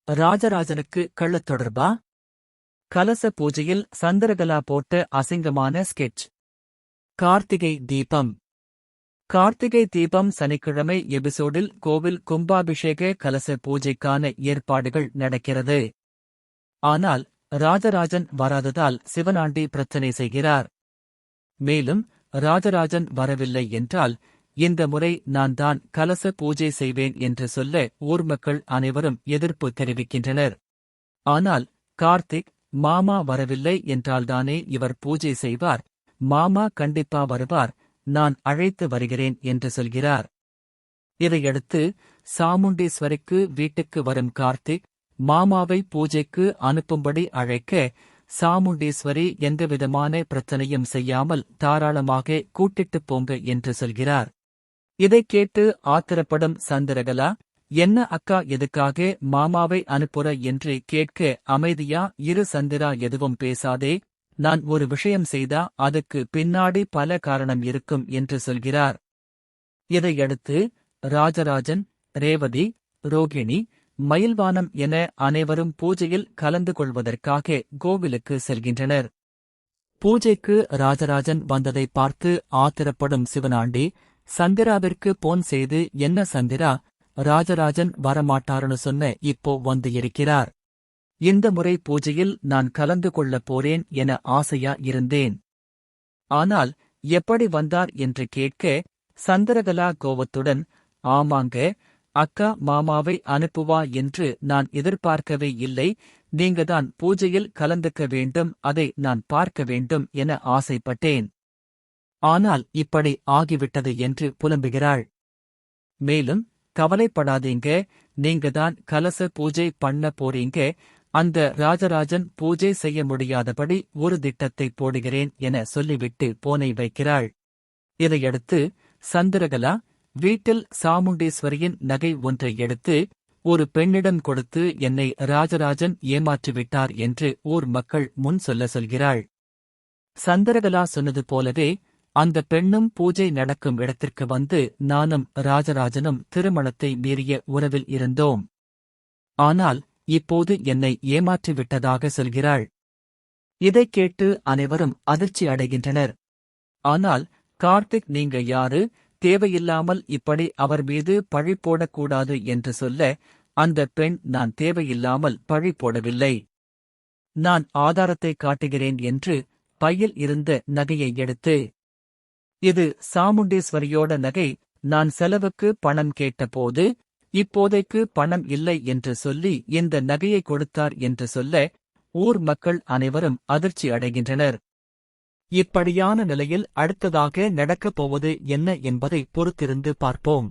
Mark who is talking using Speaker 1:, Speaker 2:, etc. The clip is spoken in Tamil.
Speaker 1: ராஜராஜனுக்கு கள்ளத் தொடர்பா? கலச பூஜையில் சந்திரகலா போட்ட அசிங்கமான ஸ்கெட்ச். கார்த்திகை தீபம். கார்த்திகை தீபம் சனிக்கிழமை எபிசோடில் கோவில் கும்பாபிஷேக கலச பூஜைக்கான ஏற்பாடுகள் நடக்கிறது. ஆனால் ராஜராஜன் வராததால் சிவனாண்டி பிரச்சனை செய்கிறார். மேலும் ராஜராஜன் வரவில்லை என்றால் இந்த முறை நான் தான் கலச பூஜை செய்வேன் என்று சொல்ல ஊர் மக்கள் அனைவரும் எதிர்ப்பு தெரிவிக்கின்றனர். ஆனால் கார்த்திக் மாமா வரவில்லை என்றால்தானே இவர் பூஜை செய்வார், மாமா கண்டிப்பா வருவார், நான் அழைத்து வருகிறேன் என்று சொல்கிறார். இதையடுத்து சாமுண்டீஸ்வரிக்கு வீட்டுக்கு வரும் கார்த்திக் மாமாவை பூஜைக்கு அனுப்பும்படி அழைக்க சாமுண்டீஸ்வரி எந்தவிதமான பிரச்சனையும் செய்யாமல் தாராளமாக கூட்டிட்டுப் போங்க என்று சொல்கிறார். இதைக் கேட்டு ஆத்திரப்படும் சந்திரகலா, என்ன அக்கா எதுக்காக மாமாவை அனுப்புற என்று கேட்க அமைதியா இரு சந்திரா, எதுவும் பேசாதே, நான் ஒரு விஷயம் செய்தா அதுக்கு பின்னாடி பல காரணம் இருக்கும் என்று சொல்கிறார். இதையடுத்து ராஜராஜன், ரேவதி, ரோகிணி, மயில்வானம் என அனைவரும் பூஜையில் கலந்து கொள்வதற்காக கோவிலுக்கு செல்கின்றனர். பூஜைக்கு ராஜராஜன் வந்ததை பார்த்து ஆத்திரப்படும் சிவனாண்டி சந்திராவிற்கு போன் செய்து, என்ன சந்திரா, ராஜராஜன் வரமாட்டாருன்னு சொன்ன இப்போ வந்து இருக்கிறார். இந்த முறை பூஜையில் நான் கலந்து கொள்ளப் போறேன் என ஆசையா இருந்தேன். ஆனால் எப்படி வந்தார் என்று கேட்க சந்திரகலா கோவத்துடன், ஆமாங்க அக்கா மாமாவை அனுப்புவா என்று நான் எதிர்பார்க்கவே இல்லை, நீங்கதான் பூஜையில் கலந்துக்க வேண்டும், அதை நான் பார்க்க வேண்டும் என ஆசைப்பட்டேன். ஆனால் இப்படி ஆகிவிட்டது என்று புலம்புகிறாள். மேலும் கவலைப்படாதீங்க, நீங்கதான் கலச பூஜை பண்ண போறீங்க, அந்த ராஜராஜன் பூஜை செய்ய முடியாதபடி ஒரு திட்டத்தை போடுகிறேன் என சொல்லிவிட்டு போனை வைக்கிறாள். இதையடுத்து சந்திரகலா வீட்டில் சாமுண்டீஸ்வரியின் நகை ஒன்றை எடுத்து ஒரு பெண்ணிடம் கொடுத்து என்னை ராஜராஜன் ஏமாற்றிவிட்டார் என்று ஊர் மக்கள் முன் சொல்கிறாள். சந்திரகலா சொன்னது போலவே அந்த பெண்ணும் பூஜை நடக்கும் இடத்திற்கு வந்து நானும் ராஜராஜனும் திருமணத்தை மீறிய உறவில் இருந்தோம். ஆனால் இப்போது என்னை ஏமாற்றிவிட்டதாக சொல்கிறாள். இதைக் கேட்டு அனைவரும் அதிர்ச்சி அடைகின்றனர். ஆனால் கார்த்திக், நீங்க யாரு, தேவையில்லாமல் இப்படி அவர் மீது பழி போடக்கூடாது என்று சொல்ல அந்த பெண், நான் தேவையில்லாமல் பழி போடவில்லை, நான் ஆதாரத்தை காட்டுகிறேன் என்று பையில் இருந்த நகையை எடுத்து, இது சாமுண்டீஸ்வரியோட நகை, நான் செலவுக்கு பணம் கேட்டபோது இப்போதைக்கு பணம் இல்லை என்று சொல்லி இந்த நகையை கொடுத்தார் என்று சொல்ல ஊர் மக்கள் அனைவரும் அதிர்ச்சி அடைகின்றனர். இப்படியான நிலையில் அடுத்ததாக நடக்கப் போவது என்ன என்பதை பொறுத்திருந்து பார்ப்போம்.